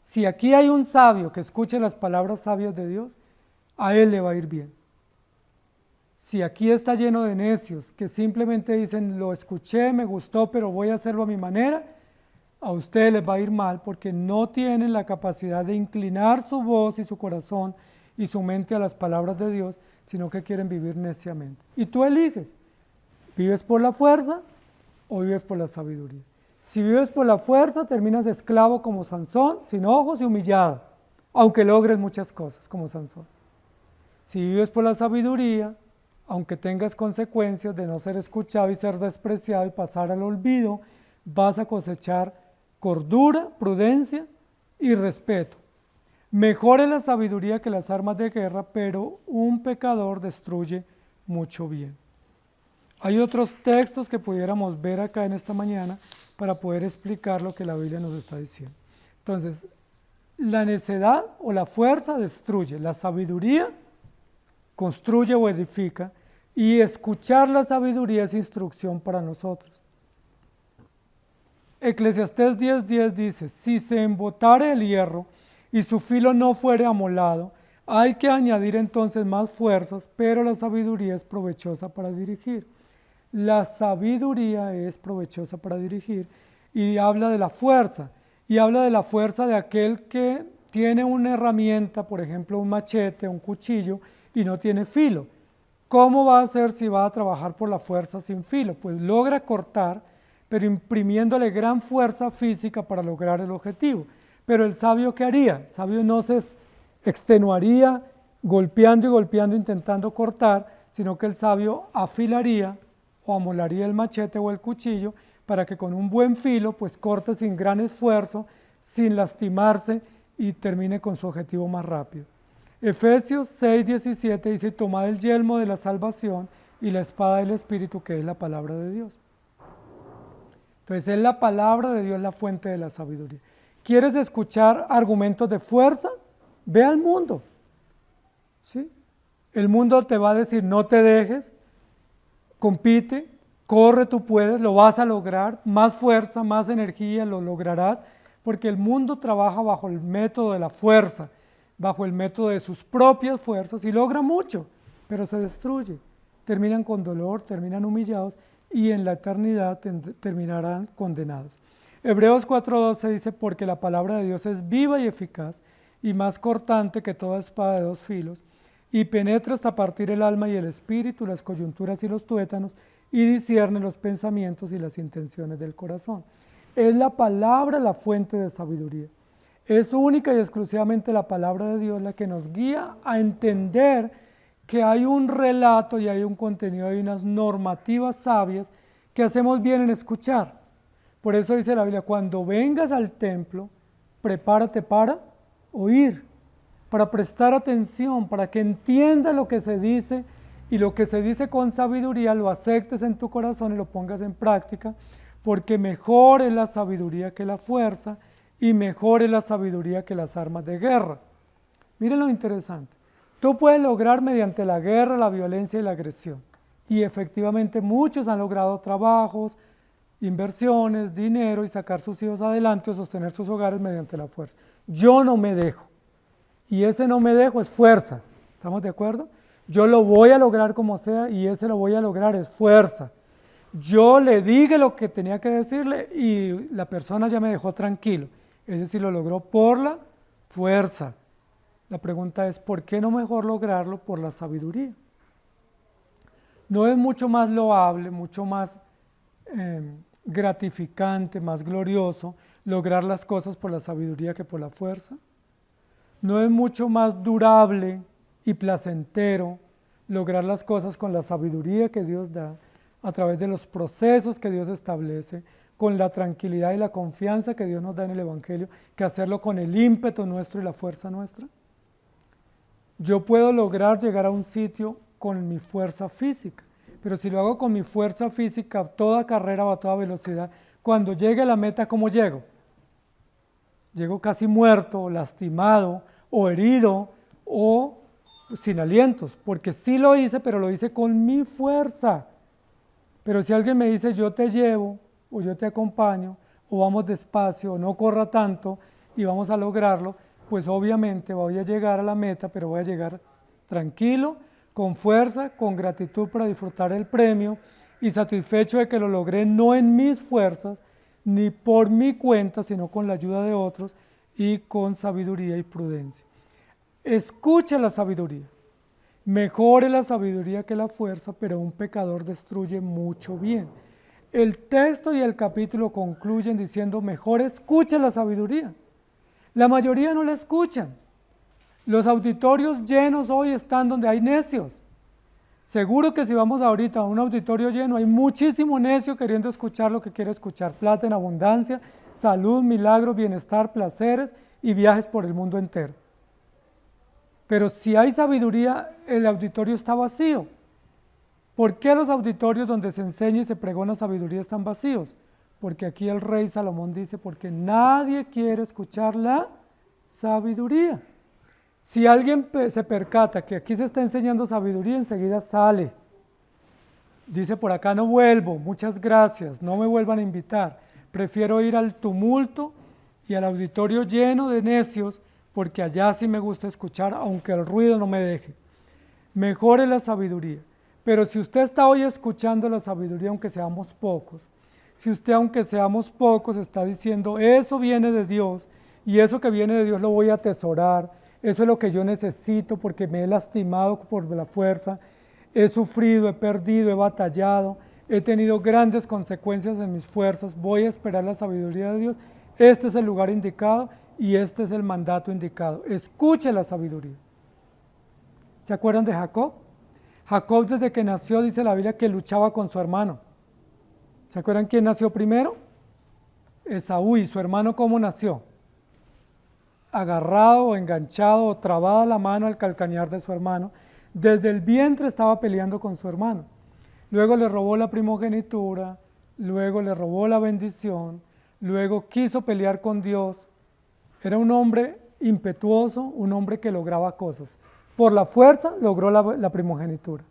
Si aquí hay un sabio que escuche las palabras sabias de Dios, a él le va a ir bien. Si aquí está lleno de necios que simplemente dicen, lo escuché, me gustó, pero voy a hacerlo a mi manera, a ustedes les va a ir mal porque no tienen la capacidad de inclinar su voz y su corazón y su mente a las palabras de Dios, sino que quieren vivir neciamente. Y tú eliges, ¿vives por la fuerza o vives por la sabiduría? Si vives por la fuerza, terminas esclavo como Sansón, sin ojos y humillado, aunque logres muchas cosas como Sansón. Si vives por la sabiduría, aunque tengas consecuencias de no ser escuchado y ser despreciado y pasar al olvido, vas a cosechar cordura, prudencia y respeto. Mejor es la sabiduría que las armas de guerra, pero un pecador destruye mucho bien. Hay otros textos que pudiéramos ver acá en esta mañana para poder explicar lo que la Biblia nos está diciendo. Entonces, la necedad o la fuerza destruye, la sabiduría construye o edifica, y escuchar la sabiduría es instrucción para nosotros. Eclesiastés 10:10 dice, si se embotare el hierro y su filo no fuere amolado, hay que añadir entonces más fuerzas, pero la sabiduría es provechosa para dirigir. La sabiduría es provechosa para dirigir y habla de la fuerza, y habla de la fuerza de aquel que tiene una herramienta, por ejemplo un machete, un cuchillo, y no tiene filo. ¿Cómo va a hacer si va a trabajar por la fuerza sin filo? Pues logra cortar, pero imprimiéndole gran fuerza física para lograr el objetivo. Pero el sabio, ¿qué haría? El sabio no se extenuaría golpeando y golpeando, intentando cortar, sino que el sabio afilaría o amolaría el machete o el cuchillo para que con un buen filo pues corte sin gran esfuerzo, sin lastimarse y termine con su objetivo más rápido. Efesios 6:17 dice, tomad el yelmo de la salvación y la espada del Espíritu, que es la palabra de Dios. Entonces es la palabra de Dios la fuente de la sabiduría. ¿Quieres escuchar argumentos de fuerza? Ve al mundo. ¿Sí? El mundo te va a decir, no te dejes, compite, corre, tú puedes, lo vas a lograr, más fuerza, más energía, lo lograrás, porque el mundo trabaja bajo el método de la fuerza, bajo el método de sus propias fuerzas y logra mucho, pero se destruye. Terminan con dolor, terminan humillados y en la eternidad terminarán condenados. Hebreos 4:12 dice, porque la palabra de Dios es viva y eficaz y más cortante que toda espada de dos filos, y penetra hasta partir el alma y el espíritu, las coyunturas y los tuétanos, y discierne los pensamientos y las intenciones del corazón. Es la palabra la fuente de sabiduría. Es única y exclusivamente la palabra de Dios la que nos guía a entender que hay un relato y hay un contenido, hay unas normativas sabias que hacemos bien en escuchar. Por eso dice la Biblia, cuando vengas al templo, prepárate para oír, para prestar atención, para que entiendas lo que se dice y lo que se dice con sabiduría lo aceptes en tu corazón y lo pongas en práctica, porque mejor es la sabiduría que la fuerza y mejor es la sabiduría que las armas de guerra. Miren lo interesante. Tú puedes lograr mediante la guerra, la violencia y la agresión. Y efectivamente muchos han logrado trabajos, inversiones, dinero y sacar sus hijos adelante o sostener sus hogares mediante la fuerza. Yo no me dejo. Y ese no me dejo es fuerza. ¿Estamos de acuerdo? Yo lo voy a lograr como sea y ese lo voy a lograr es fuerza. Yo le dije lo que tenía que decirle y la persona ya me dejó tranquilo. Es decir, lo logró por la fuerza. La pregunta es, ¿por qué no mejor lograrlo por la sabiduría? ¿No es mucho más loable, mucho más gratificante, más glorioso lograr las cosas por la sabiduría que por la fuerza? ¿No es mucho más durable y placentero lograr las cosas con la sabiduría que Dios da, a través de los procesos que Dios establece, con la tranquilidad y la confianza que Dios nos da en el Evangelio, que hacerlo con el ímpetu nuestro y la fuerza nuestra? Yo puedo lograr llegar a un sitio con mi fuerza física, pero si lo hago con mi fuerza física, a toda carrera o a toda velocidad, cuando llegue a la meta, ¿cómo llego? Llego casi muerto, lastimado, o herido, o sin alientos, porque sí lo hice, pero lo hice con mi fuerza. Pero si alguien me dice, yo te llevo, o yo te acompaño, o vamos despacio, o no corra tanto, y vamos a lograrlo, pues obviamente voy a llegar a la meta, pero voy a llegar tranquilo, con fuerza, con gratitud para disfrutar el premio, y satisfecho de que lo logré no en mis fuerzas, ni por mi cuenta, sino con la ayuda de otros, y con sabiduría y prudencia. Escucha la sabiduría. Mejor es la sabiduría que la fuerza, pero un pecador destruye mucho bien. El texto y el capítulo concluyen diciendo, mejor escucha la sabiduría. La mayoría no la escuchan. Los auditorios llenos hoy están donde hay necios. Seguro que si vamos ahorita a un auditorio lleno, hay muchísimo necio queriendo escuchar lo que quiere escuchar. Plata en abundancia, salud, milagros, bienestar, placeres y viajes por el mundo entero. Pero si hay sabiduría, el auditorio está vacío, ¿Por qué los auditorios donde se enseña y se pregona sabiduría están vacíos? Porque aquí el rey Salomón dice, porque nadie quiere escuchar la sabiduría. Si alguien se percata que aquí se está enseñando sabiduría, enseguida sale. Dice por acá, no vuelvo, muchas gracias, no me vuelvan a invitar. Prefiero ir al tumulto y al auditorio lleno de necios, porque allá sí me gusta escuchar, aunque el ruido no me deje. Mejor es la sabiduría. Pero si usted está hoy escuchando la sabiduría, aunque seamos pocos, si usted, aunque seamos pocos, está diciendo, eso viene de Dios, y eso que viene de Dios lo voy a atesorar, eso es lo que yo necesito porque me he lastimado por la fuerza, he sufrido, he perdido, he batallado, he tenido grandes consecuencias en mis fuerzas, voy a esperar la sabiduría de Dios. Este es el lugar indicado y este es el mandato indicado. Escuche la sabiduría. ¿Se acuerdan de Jacob? Jacob desde que nació, dice la Biblia, que luchaba con su hermano. ¿Se acuerdan quién nació primero? Esaú. ¿Y su hermano cómo nació? Agarrado, enganchado, o trabada la mano al calcañar de su hermano. Desde el vientre estaba peleando con su hermano. Luego le robó la primogenitura, luego le robó la bendición, luego quiso pelear con Dios. Era un hombre impetuoso, un hombre que lograba cosas. Por la fuerza logró la primogenitura,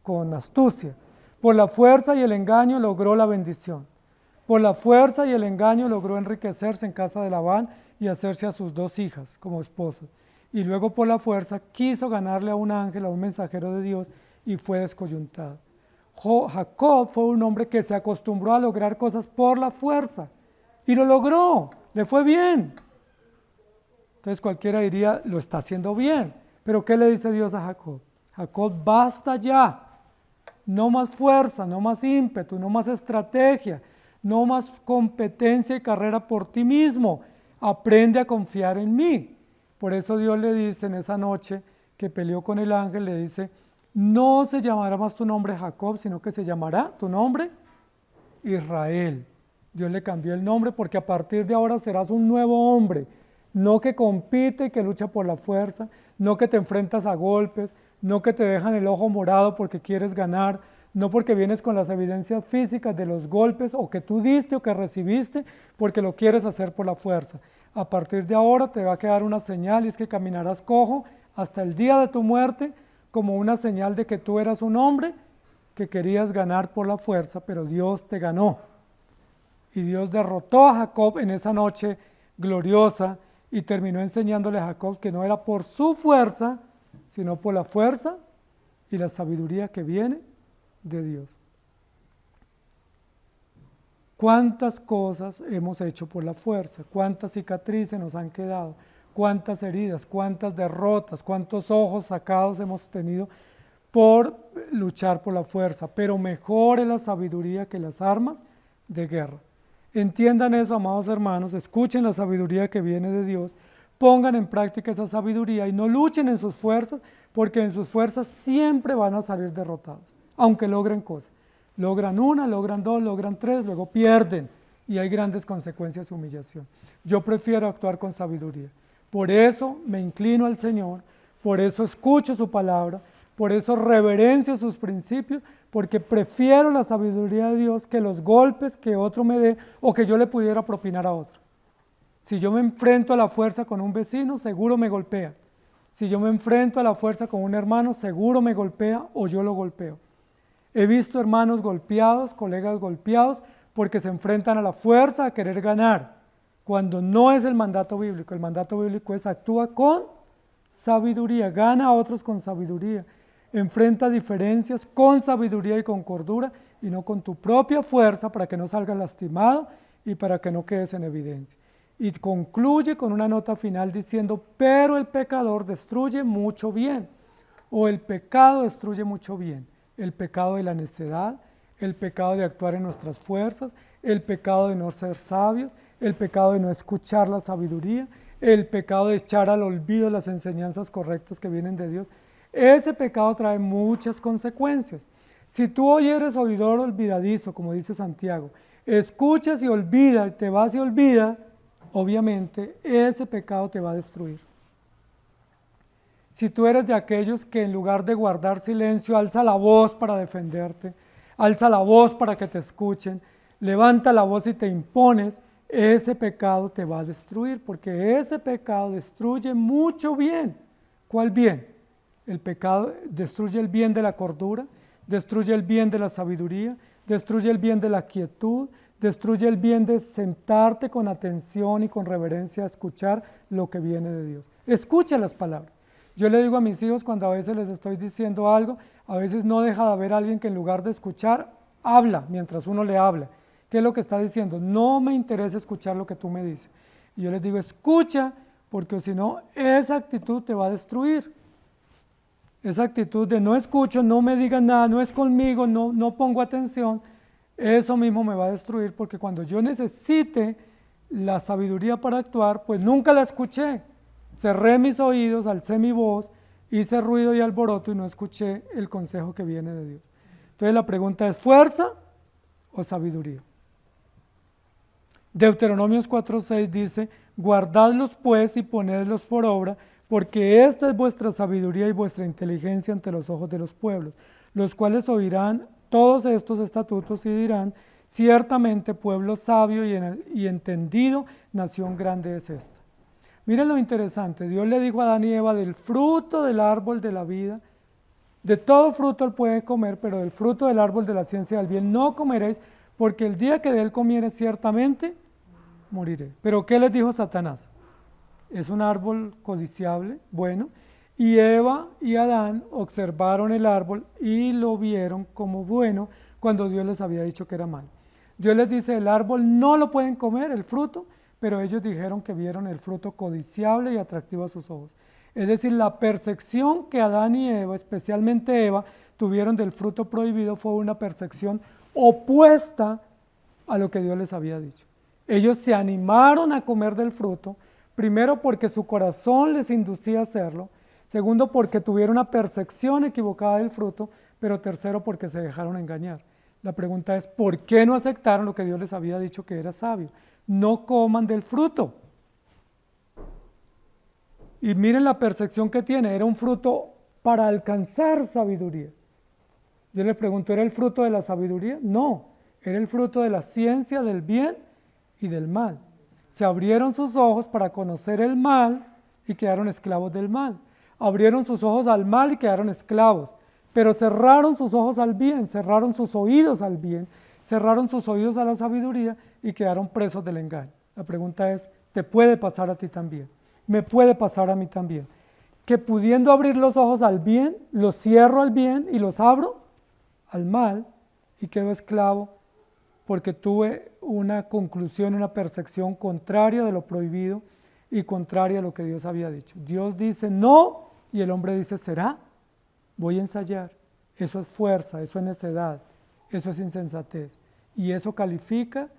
con astucia. Por la fuerza y el engaño logró la bendición. Por la fuerza y el engaño logró enriquecerse en casa de Labán y hacerse a sus 2 hijas como esposas. Y luego por la fuerza quiso ganarle a un ángel, a un mensajero de Dios, y fue descoyuntado. Jacob fue un hombre que se acostumbró a lograr cosas por la fuerza y lo logró, le fue bien. Entonces cualquiera diría, lo está haciendo bien. Pero ¿qué le dice Dios a Jacob? Jacob, basta ya, no más fuerza, no más ímpetu, no más estrategia, no más competencia y carrera por ti mismo, aprende a confiar en mí. Por eso Dios le dice en esa noche que peleó con el ángel, le dice, no se llamará más tu nombre Jacob, sino que se llamará tu nombre Israel. Dios le cambió el nombre porque a partir de ahora serás un nuevo hombre, no que compite y que lucha por la fuerza, no que te enfrentas a golpes, no que te dejan el ojo morado porque quieres ganar, no porque vienes con las evidencias físicas de los golpes o que tú diste o que recibiste porque lo quieres hacer por la fuerza. A partir de ahora te va a quedar una señal y es que caminarás cojo hasta el día de tu muerte como una señal de que tú eras un hombre que querías ganar por la fuerza, pero Dios te ganó. Y Dios derrotó a Jacob en esa noche gloriosa y terminó enseñándole a Jacob que no era por su fuerza, sino por la fuerza y la sabiduría que viene de Dios. ¿Cuántas cosas hemos hecho por la fuerza? ¿Cuántas cicatrices nos han quedado? ¿Cuántas heridas? ¿Cuántas derrotas? ¿Cuántos ojos sacados hemos tenido por luchar por la fuerza? Pero mejor es la sabiduría que las armas de guerra. Entiendan eso, amados hermanos, escuchen la sabiduría que viene de Dios, pongan en práctica esa sabiduría y no luchen en sus fuerzas, porque en sus fuerzas siempre van a salir derrotados, aunque logren cosas. Logran 1, logran 2, logran 3, luego pierden y hay grandes consecuencias y humillación. Yo prefiero actuar con sabiduría. Por eso me inclino al Señor, por eso escucho su palabra, por eso reverencio sus principios, porque prefiero la sabiduría de Dios que los golpes que otro me dé o que yo le pudiera propinar a otro. Si yo me enfrento a la fuerza con un vecino, seguro me golpea. Si yo me enfrento a la fuerza con un hermano, seguro me golpea o yo lo golpeo. He visto hermanos golpeados, colegas golpeados, porque se enfrentan a la fuerza a querer ganar, cuando no es el mandato bíblico. El mandato bíblico es actúa con sabiduría, gana a otros con sabiduría, enfrenta diferencias con sabiduría y con cordura, y no con tu propia fuerza para que no salgas lastimado y para que no quedes en evidencia. Y concluye con una nota final diciendo, pero el pecador destruye mucho bien, o el pecado destruye mucho bien. El pecado de la necedad, el pecado de actuar en nuestras fuerzas, el pecado de no ser sabios, el pecado de no escuchar la sabiduría, el pecado de echar al olvido las enseñanzas correctas que vienen de Dios. Ese pecado trae muchas consecuencias. Si tú hoy eres oidor olvidadizo, como dice Santiago, escuchas y olvidas, te vas y olvidas, obviamente ese pecado te va a destruir. si tú eres de aquellos que en lugar de guardar silencio, alza la voz para defenderte, alza la voz para que te escuchen, levanta la voz y te impones, ese pecado te va a destruir, porque ese pecado destruye mucho bien. ¿Cuál bien? El pecado destruye el bien de la cordura, destruye el bien de la sabiduría, destruye el bien de la quietud, destruye el bien de sentarte con atención y con reverencia a escuchar lo que viene de Dios. Escucha las palabras. Yo le digo a mis hijos cuando a veces les estoy diciendo algo, a veces no deja de haber alguien que en lugar de escuchar, habla mientras uno le habla. ¿Qué es lo que está diciendo? No me interesa escuchar lo que tú me dices. Y yo les digo, escucha, porque si no, esa actitud te va a destruir. Esa actitud de no escucho, no me digan nada, no es conmigo, no pongo atención, eso mismo me va a destruir, porque cuando yo necesite la sabiduría para actuar, pues nunca la escuché. Cerré mis oídos, alcé mi voz, hice ruido y alboroto y no escuché el consejo que viene de Dios. Entonces la pregunta es, ¿fuerza o sabiduría? Deuteronomios 4:6 dice, guardadlos pues y ponedlos por obra, porque esta es vuestra sabiduría y vuestra inteligencia ante los ojos de los pueblos, los cuales oirán todos estos estatutos y dirán, ciertamente pueblo sabio y entendido, nación grande es esta. Miren lo interesante, Dios le dijo a Adán y Eva del fruto del árbol de la vida, de todo fruto él puede comer, pero del fruto del árbol de la ciencia del bien no comeréis, porque el día que de él comieres ciertamente moriré. Pero ¿qué les dijo Satanás? Es un árbol codiciable, bueno, y Eva y Adán observaron el árbol y lo vieron como bueno cuando Dios les había dicho que era malo. Dios les dice, el árbol no lo pueden comer, el fruto, pero ellos dijeron que vieron el fruto codiciable y atractivo a sus ojos. Es decir, la percepción que Adán y Eva, especialmente Eva, tuvieron del fruto prohibido fue una percepción opuesta a lo que Dios les había dicho. Ellos se animaron a comer del fruto, primero porque su corazón les inducía a hacerlo, segundo porque tuvieron una percepción equivocada del fruto, pero tercero porque se dejaron engañar. La pregunta es, ¿por qué no aceptaron lo que Dios les había dicho que era sabio? No coman del fruto. Y miren la percepción que tiene, era un fruto para alcanzar sabiduría. Yo le pregunto, ¿era el fruto de la sabiduría? No, era el fruto de la ciencia del bien y del mal. Se abrieron sus ojos para conocer el mal y quedaron esclavos del mal. Abrieron sus ojos al mal y quedaron esclavos, pero cerraron sus ojos al bien, cerraron sus oídos al bien, cerraron sus oídos a la sabiduría y quedaron presos del engaño. La pregunta es, ¿te puede pasar a ti también? ¿Me puede pasar a mí también? Que pudiendo abrir los ojos al bien, los cierro al bien y los abro al mal y quedo esclavo porque tuve una conclusión, una percepción contraria de lo prohibido y contraria a lo que Dios había dicho. Dios dice no y el hombre dice será, voy a ensayar. Eso es fuerza, eso es necedad, eso es insensatez y eso califica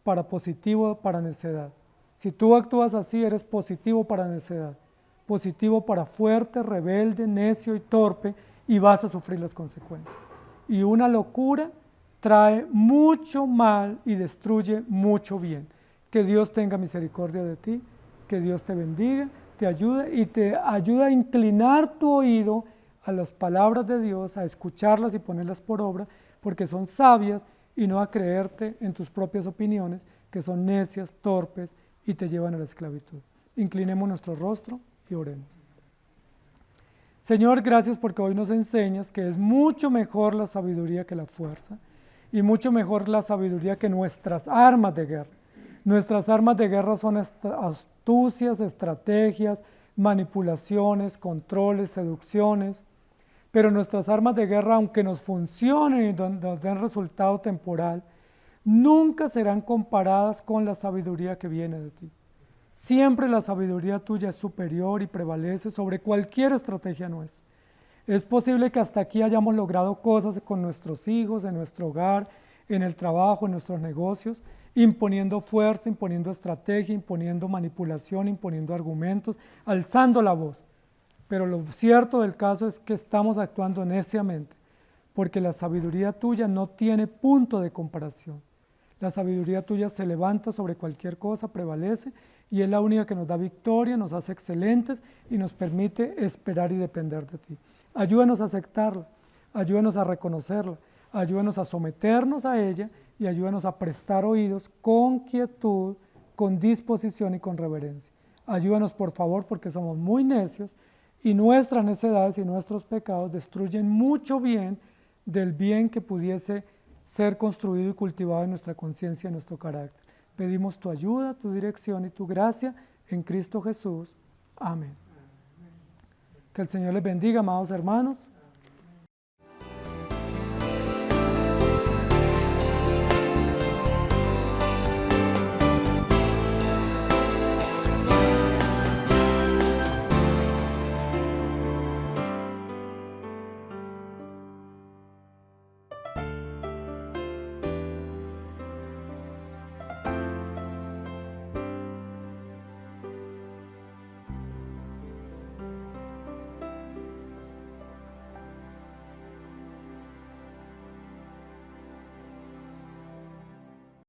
para positivo o para necedad. Si tú actúas así, eres positivo para necedad, positivo para fuerte, rebelde, necio y torpe y vas a sufrir las consecuencias. Y una locura trae mucho mal y destruye mucho bien. Que Dios tenga misericordia de ti, que Dios te bendiga, te ayude y te ayude a inclinar tu oído a las palabras de Dios, a escucharlas y ponerlas por obra, porque son sabias y no a creerte en tus propias opiniones, que son necias, torpes y te llevan a la esclavitud. Inclinemos nuestro rostro y oremos. Señor, gracias porque hoy nos enseñas que es mucho mejor la sabiduría que la fuerza y mucho mejor la sabiduría que nuestras armas de guerra. Nuestras armas de guerra son astucias, estrategias, manipulaciones, controles, seducciones, pero nuestras armas de guerra, aunque nos funcionen y nos den resultado temporal, nunca serán comparadas con la sabiduría que viene de ti. Siempre la sabiduría tuya es superior y prevalece sobre cualquier estrategia nuestra. Es posible que hasta aquí hayamos logrado cosas con nuestros hijos, en nuestro hogar, en el trabajo, en nuestros negocios, imponiendo fuerza, imponiendo estrategia, imponiendo manipulación, imponiendo argumentos, alzando la voz. Pero lo cierto del caso es que estamos actuando neciamente, porque la sabiduría tuya no tiene punto de comparación. La sabiduría tuya se levanta sobre cualquier cosa, prevalece, y es la única que nos da victoria, nos hace excelentes y nos permite esperar y depender de ti. Ayúdanos a aceptarla, ayúdanos a reconocerla, ayúdanos a someternos a ella y ayúdanos a prestar oídos con quietud, con disposición y con reverencia. Ayúdanos por favor porque somos muy necios y nuestras necedades y nuestros pecados destruyen mucho bien del bien que pudiese ser construido y cultivado en nuestra conciencia y en nuestro carácter. Pedimos tu ayuda, tu dirección y tu gracia en Cristo Jesús. Amén. Que el Señor les bendiga, amados hermanos.